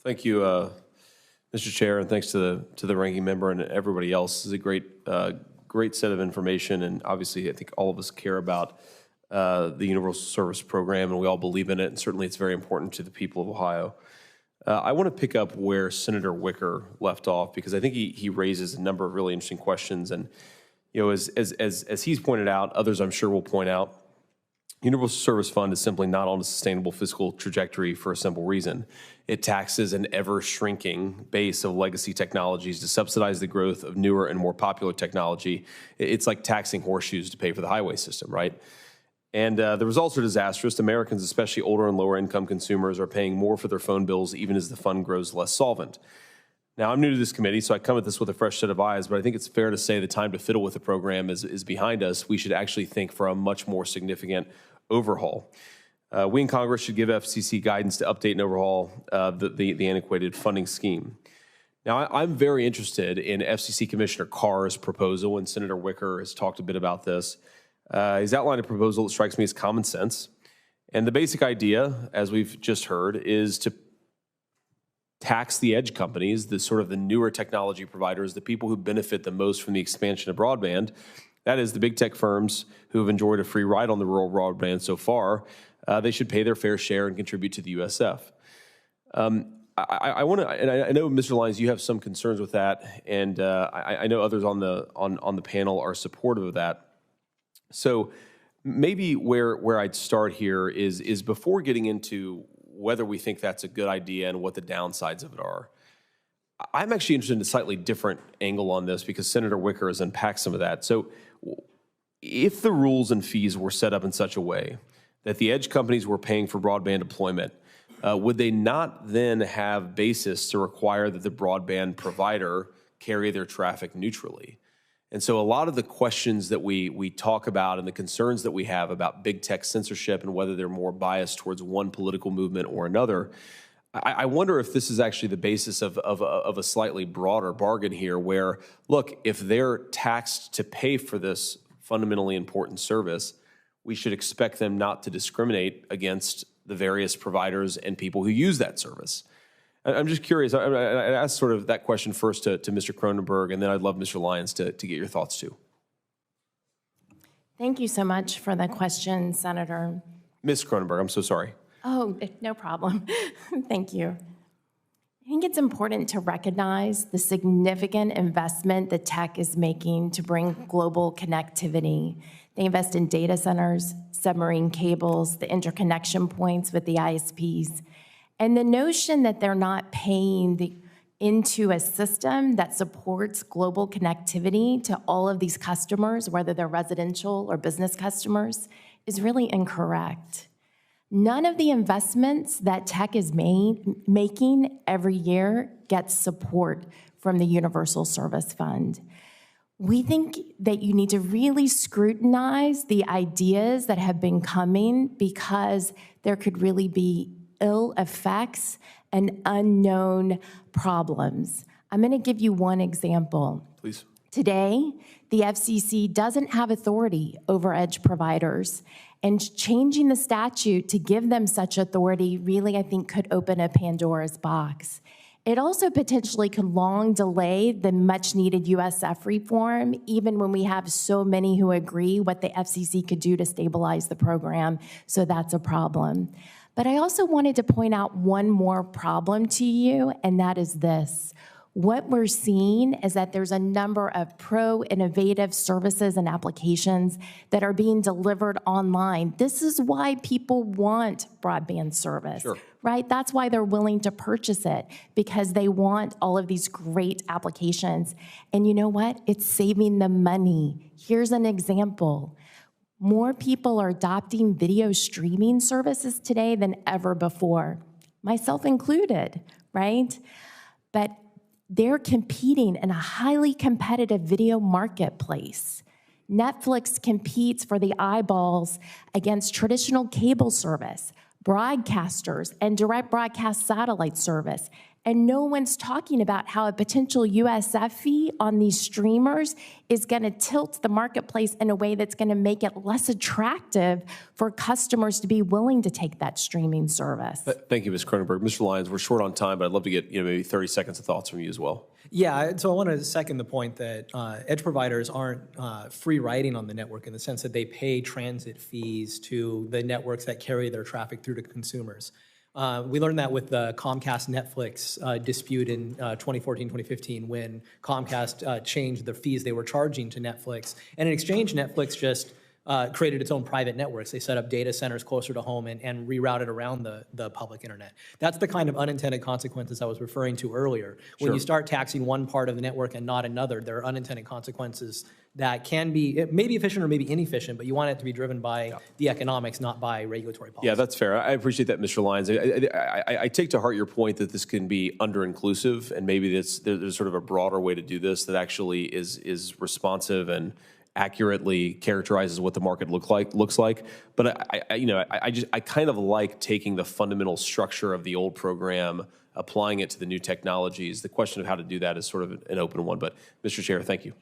Thank you, Mr. Chair, and thanks to the ranking member and everybody else. This is a great set of information, and obviously I think all of us care about the Universal Service Program, and we all believe in it, and certainly it's very important to the people of Ohio. I want to pick up where Senator Wicker left off, because I think he raises a number of really interesting questions, and as he's pointed out, others I'm sure will point out, Universal Service Fund is simply not on a sustainable fiscal trajectory for a simple reason. It taxes an ever-shrinking base of legacy technologies to subsidize the growth of newer and more popular technology. It's like taxing horseshoes to pay for the highway system, right? And the results are disastrous. Americans, especially older and lower-income consumers, are paying more for their phone bills even as the fund grows less solvent. Now, I'm new to this committee, so I come at this with a fresh set of eyes, but I think it's fair to say the time to fiddle with the program is behind us. We should actually think for a much more significant overhaul. We in Congress should give FCC guidance to update and overhaul the antiquated funding scheme. Now, I'm very interested in FCC Commissioner Carr's proposal, and Senator Wicker has talked a bit about this. He's outlined a proposal that strikes me as common sense. And the basic idea, as we've just heard, is to tax the edge companies, the sort of the newer technology providers, the people who benefit the most from the expansion of broadband. That is, the big tech firms who have enjoyed a free ride on the rural broadband so far. They should pay their fair share and contribute to the USF. I want to, and I know, Mr. Lyons, you have some concerns with that, and I know others on the panel are supportive of that. So maybe where I'd start here is before getting into whether we think that's a good idea and what the downsides of it are. I'm actually interested in a slightly different angle on this because Senator Wicker has unpacked some of that. So if the rules and fees were set up in such a way that the edge companies were paying for broadband deployment, would they not then have basis to require that the broadband provider carry their traffic neutrally? And so a lot of the questions that we talk about and the concerns that we have about big tech censorship and whether they're more biased towards one political movement or another, I wonder if this is actually the basis of a slightly broader bargain here where, look, if they're taxed to pay for this fundamentally important service, we should expect them not to discriminate against the various providers and people who use that service. I'm just curious. I asked sort of that question first to Mr. Kronenberg, and then I'd love Mr. Lyons to get your thoughts too. Thank you so much for the question, Senator. Ms. Kronenberg, I'm so sorry. Oh, no problem. Thank you. I think it's important to recognize the significant investment that tech is making to bring global connectivity. They invest in data centers, submarine cables, the interconnection points with the ISPs. And the notion that they're not paying into a system that supports global connectivity to all of these customers, whether they're residential or business customers, is really incorrect. None of the investments that tech is making every year gets support from the Universal Service Fund. We think that you need to really scrutinize the ideas that have been coming because there could really be ill effects and unknown problems. I'm going to give you one example. Please. Today, the FCC doesn't have authority over edge providers, and changing the statute to give them such authority really, I think, could open a Pandora's box. It also potentially could long delay the much-needed USF reform, even when we have so many who agree what the FCC could do to stabilize the program, so that's a problem. But I also wanted to point out one more problem to you, and that is this. What we're seeing is that there's a number of pro-innovative services and applications that are being delivered online. This is why people want broadband service, sure, right? That's why they're willing to purchase it, because they want all of these great applications. And you know what? It's saving them money. Here's an example. More people are adopting video streaming services today than ever before, myself included, right? But they're competing in a highly competitive video marketplace. Netflix competes for the eyeballs against traditional cable service, broadcasters, and direct broadcast satellite service. and no one's talking about how a potential USF fee on these streamers is going to tilt the marketplace in a way that's going to make it less attractive for customers to be willing to take that streaming service. Thank you, Ms. Kronenberg. Mr. Lyons, we're short on time, but I'd love to get maybe 30 seconds of thoughts from you as well. Yeah, so I want to second the point that edge providers aren't free riding on the network in the sense that they pay transit fees to the networks that carry their traffic through to consumers. We learned that with the Comcast-Netflix dispute in 2014, 2015, when Comcast changed the fees they were charging to Netflix. And in exchange, Netflix just created its own private networks. They set up data centers closer to home and rerouted around the public internet. That's the kind of unintended consequences I was referring to earlier. When you start taxing one part of the network and not another, there are unintended consequences that can be, it may be efficient or maybe inefficient, but you want it to be driven by the economics, not by regulatory policy. Yeah, that's fair. I appreciate that, Mr. Lyons. I take to heart your point that this can be under-inclusive, and maybe there's sort of a broader way to do this that actually is responsive and accurately characterizes what the market looks like. But I kind of like taking the fundamental structure of the old program, applying it to the new technologies. The question of how to do that is sort of an open one. But Mr. Chair, thank you.